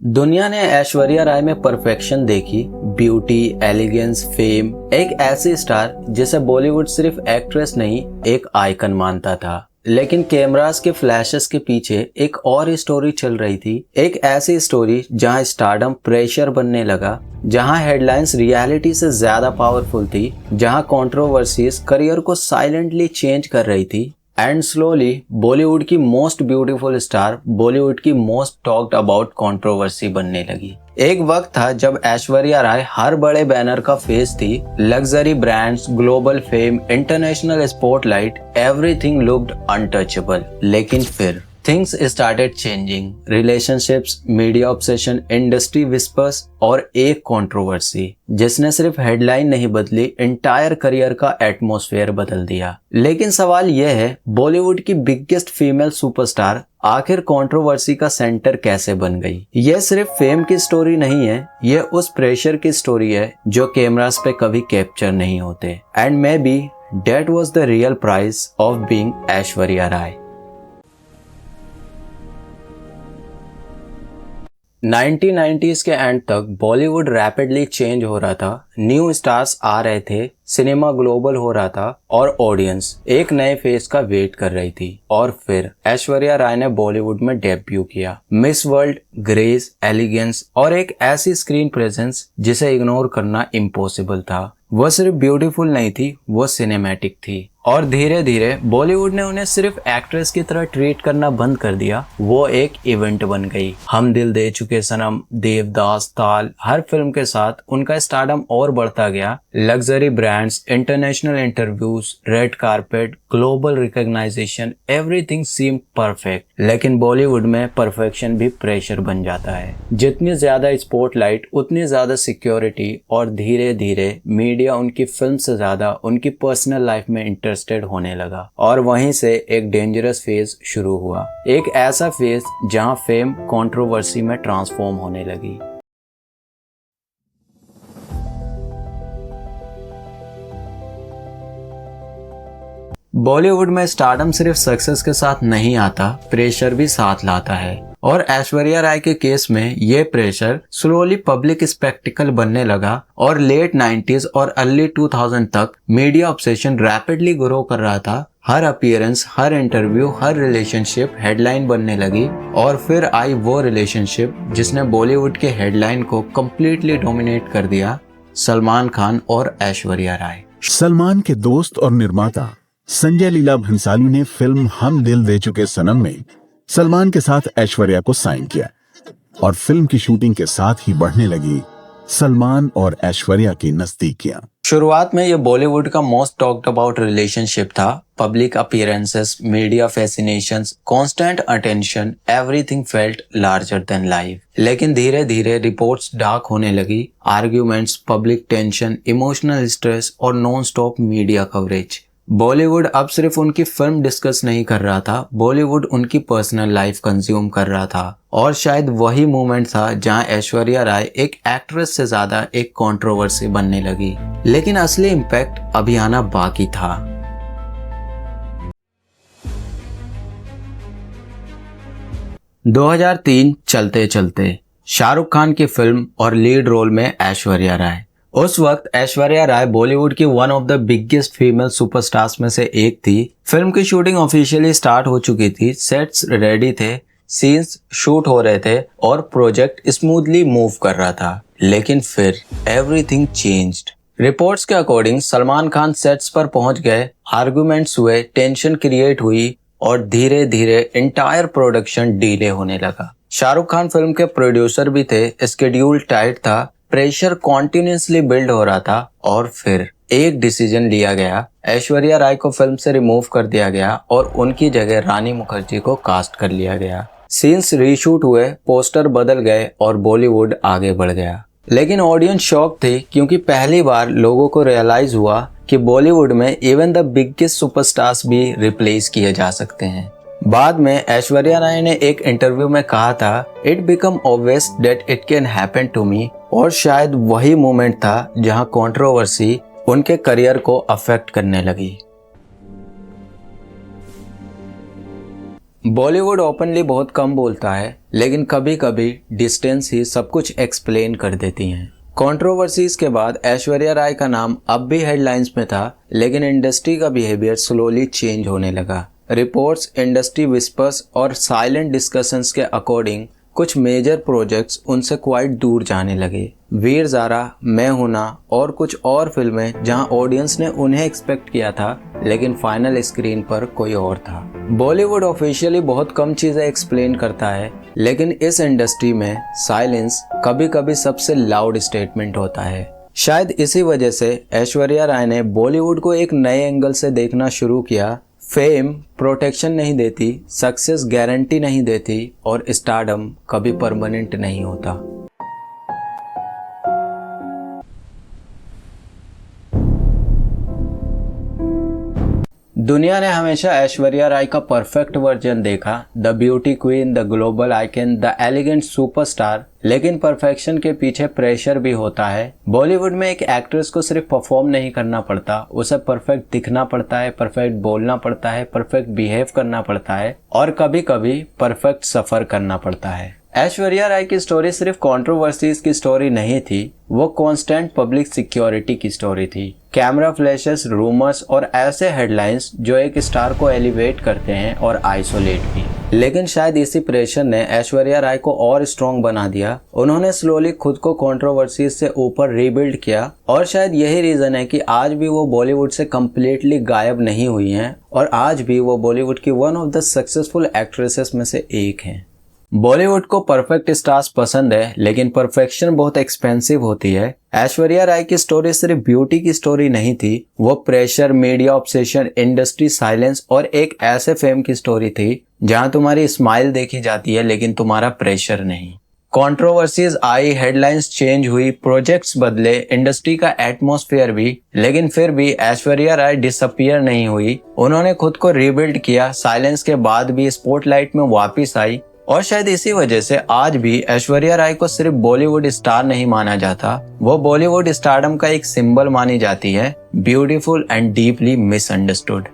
दुनिया ने ऐश्वर्या राय में परफेक्शन देखी, ब्यूटी, एलिगेंस, फेम, एक ऐसी स्टार जिसे बॉलीवुड सिर्फ एक्ट्रेस नहीं एक आइकन मानता था। लेकिन कैमरास के फ्लैशेस के पीछे एक और स्टोरी चल रही थी, एक ऐसी स्टोरी जहां स्टारडम प्रेशर बनने लगा, जहां हेडलाइंस रियलिटी से ज्यादा पावरफुल थी, जहां कंट्रोवर्सीज करियर को साइलेंटली चेंज कर रही थी एंड स्लोली बॉलीवुड की मोस्ट ब्यूटीफुल स्टार, बॉलीवुड की मोस्ट टॉक्ड अबाउट कंट्रोवर्सी बनने लगी। एक वक्त था जब ऐश्वर्या राय हर बड़े बैनर का फेस थी, luxury brands, global fame, international spotlight, everything looked untouchable. लेकिन फिर things started changing, relationships, media obsession, industry whispers और एक कंट्रोवर्सी जिसने सिर्फ हेडलाइन नहीं बदली, एंटायर करियर का एटमॉस्फेयर बदल दिया। लेकिन सवाल यह है, बॉलीवुड की बिगेस्ट फीमेल सुपरस्टार आखिर कंट्रोवर्सी का सेंटर कैसे बन गई? यह सिर्फ फेम की स्टोरी नहीं है, यह उस प्रेशर की स्टोरी है जो कैमरास पे कभी कैप्चर नहीं होते। And may be that was the real price of being Aishwarya Rai. 1990s के एंड तक बॉलीवुड रैपिडली चेंज हो रहा था, न्यू स्टार्स आ रहे थे, सिनेमा ग्लोबल हो रहा था और ऑडियंस एक नए फेस का वेट कर रही थी। और फिर ऐश्वर्या राय ने बॉलीवुड में डेब्यू किया। मिस वर्ल्ड, ग्रेस, एलिगेंस और एक ऐसी स्क्रीन प्रेजेंस जिसे इग्नोर करना इम्पॉसिबल था। वो सिर्फ ब्यूटीफुल नहीं थी, वो सिनेमैटिक थी। और धीरे धीरे बॉलीवुड ने उन्हें सिर्फ एक्ट्रेस की तरह ट्रीट करना बंद कर दिया, वो एक इवेंट बन गई। हम दिल दे चुके सनम, देवदास, ताल, हर फिल्म के साथ उनका स्टारडम और बढ़ता गया। Luxury brands, international interviews, red carpet, global recognition, everything seemed perfect. लेकिन बॉलीवुड में परफेक्शन भी प्रेशर बन जाता है। जितनी ज्यादा स्पॉटलाइट उतनी ज्यादा सिक्योरिटी, और धीरे धीरे मीडिया उनकी फिल्म से ज्यादा उनकी पर्सनल लाइफ में इंटरेस्टेड होने लगा। और वहीं से एक डेंजरस फेज शुरू हुआ, एक ऐसा फेज जहां फेम कंट्रोवर्सी में ट्रांसफॉर्म होने लगी। बॉलीवुड में स्टारडम सिर्फ सक्सेस के साथ नहीं आता, प्रेशर भी साथ लाता है। और ऐश्वर्या राय के केस में ये प्रेशर स्लोली पब्लिक स्पेक्टिकल बनने लगा और लेट 90s और अर्ली 2000 तक मीडिया ऑब्सेशन रैपिडली ग्रो कर रहा था। हर अपीयरेंस, हर इंटरव्यू, हर रिलेशनशिप हेडलाइन बनने लगी। और फिर आई वो रिलेशनशिप जिसने बॉलीवुड के हेडलाइन को कम्प्लीटली डोमिनेट कर दिया, सलमान खान और ऐश्वर्या राय। सलमान के दोस्त और निर्माता संजय लीला भंसाली ने फिल्म हम दिल दे चुके सनम में सलमान के साथ ऐश्वर्या को साइन किया और फिल्म की शूटिंग के साथ ही बढ़ने लगी सलमान और ऐश्वर्या की नजदीकियां। शुरुआत में ये बॉलीवुड का मोस्ट टॉक्ड अबाउट रिलेशनशिप था। Public appearances, media fascinations, constant attention, everything felt larger than life. लेकिन धीरे धीरे रिपोर्ट्स डार्क होने लगी, arguments, public tension, emotional stress और non stop media coverage. Bollywood अब सिर्फ उनकी फिल्म डिस्कस नहीं कर रहा था, बॉलीवुड उनकी पर्सनल लाइफ कंज्यूम कर रहा था। और शायद वही मोमेंट था जहां ऐश्वर्या राय एक एक्ट्रेस से ज्यादा एक कंट्रोवर्सी बनने लगी। लेकिन असली इम्पैक्ट अभी आना बाकी था। – 2003 चलते चलते शाहरुख खान की फिल्म और लीड रोल में ऐश्वर्या राय। उस वक्त ऐश्वर्या राय बॉलीवुड की one of the biggest female superstars में से एक थी। फिल्म की शूटिंग ऑफिशियली स्टार्ट हो चुकी थी, सेट्स रेडी थे, सीन्स शूट हो रहे थे और प्रोजेक्ट स्मूथली मूव कर रहा था। लेकिन फिर एवरीथिंग चेंज्ड। रिपोर्ट्स के अकॉर्डिंग सलमान खान सेट्स पर पहुंच गए, आर्गुमेंट्स हुए, टेंशन क्रिएट हुई और धीरे धीरे एंटायर प्रोडक्शन डिले होने लगा। शाहरुख खान फिल्म के प्रोड्यूसर भी थे, स्केड्यूल टाइट था, प्रेशर कॉन्टिन्यूसली बिल्ड हो रहा था। और फिर एक डिसीजन लिया गया, ऐश्वर्या राय को फिल्म से रिमूव कर दिया गया और उनकी जगह रानी मुखर्जी को कास्ट कर लिया गया। सीन्स रीशूट हुए, पोस्टर बदल गए और बॉलीवुड आगे बढ़ गया। लेकिन ऑडियंस शॉक थी, क्योंकि पहली बार लोगों को रियलाइज हुआ कि बॉलीवुड में इवन द बिगेस्ट सुपरस्टार्स भी रिप्लेस किए जा सकते हैं। बाद में ऐश्वर्या राय ने एक इंटरव्यू में कहा था, it become obvious that it can happen to me. और शायद वही मोमेंट था जहां कंट्रोवर्सी उनके करियर को अफेक्ट करने लगी। बॉलीवुड ओपनली बहुत कम बोलता है, लेकिन कभी कभी डिस्टेंस ही सब कुछ एक्सप्लेन कर देती हैं। कंट्रोवर्सीज के बाद ऐश्वर्या राय का नाम अब भी हेडलाइंस में था, लेकिन इंडस्ट्री का बिहेवियर स्लोली चेंज होने लगा। रिपोर्ट्स, इंडस्ट्री विस्पर्स और साइलेंट डिस्कशंस के अकॉर्डिंग कुछ मेजर प्रोजेक्ट्स उनसे क्वाइट दूर जाने लगे। वीर ज़ारा, मैं हूं ना और कुछ और फिल्में जहां ऑडियंस ने उन्हें एक्सपेक्ट किया था, लेकिन फाइनल स्क्रीन पर कोई और था। बॉलीवुड ऑफिशियली बहुत कम चीज़ें एक्सप्लेन करता है, लेकिन इस इंडस्ट्री में साइलेंस कभी कभी सबसे लाउड स्टेटमेंट होता है। शायद इसी वजह से ऐश्वर्या राय ने बॉलीवुड को एक नए एंगल से देखना शुरू किया। फेम प्रोटेक्शन नहीं देती, सक्सेस गारंटी नहीं देती और स्टारडम कभी परमानेंट नहीं होता। दुनिया ने हमेशा ऐश्वर्या राय का परफेक्ट वर्जन देखा, the beauty queen, the global icon, the elegant superstar. लेकिन परफेक्शन के पीछे प्रेशर भी होता है। बॉलीवुड में एक एक्ट्रेस को सिर्फ परफॉर्म नहीं करना पड़ता, उसे परफेक्ट दिखना पड़ता है, परफेक्ट बोलना पड़ता है, परफेक्ट बिहेव करना पड़ता है और कभी कभी परफेक्ट सफर करना पड़ता है। ऐश्वर्या राय की स्टोरी सिर्फ कंट्रोवर्सीज की स्टोरी नहीं थी, वो कांस्टेंट पब्लिक सिक्योरिटी की स्टोरी थी। कैमरा फ्लैशेस, रूमर्स और ऐसे हेडलाइंस जो एक स्टार को एलिवेट करते हैं और आइसोलेट भी। लेकिन शायद इसी प्रेशर ने ऐश्वर्या राय को और स्ट्रॉन्ग बना दिया। उन्होंने स्लोली खुद को कंट्रोवर्सीज से ऊपर रीबिल्ड किया और शायद यही रीजन है कि आज भी वो बॉलीवुड से कम्प्लीटली गायब नहीं हुई हैं और आज भी वो बॉलीवुड की one of the successful actresses में से एक हैं। बॉलीवुड को परफेक्ट स्टार्स पसंद है, लेकिन परफेक्शन बहुत एक्सपेंसिव होती है। ऐश्वर्या राय की स्टोरी सिर्फ ब्यूटी की स्टोरी नहीं थी, वो pressure, media obsession, industry silence और एक ऐसे फेम की स्टोरी थी जहां तुम्हारी स्माइल देखी जाती है लेकिन तुम्हारा प्रेशर नहीं। कंट्रोवर्सीज आई, हेडलाइंस चेंज हुई, प्रोजेक्ट्स बदले, इंडस्ट्री का एटमॉस्फेयर भी, लेकिन फिर भी ऐश्वर्या राय डिसअपियर नहीं हुई। उन्होंने खुद को रीबिल्ड किया, साइलेंस के बाद भी स्पॉटलाइट में वापस आई और शायद इसी वजह से आज भी ऐश्वर्या राय को सिर्फ बॉलीवुड स्टार नहीं माना जाता, वो बॉलीवुड स्टारडम का एक सिंबल मानी जाती है, ब्यूटीफुल एंड डीपली मिसअंडरस्टूड।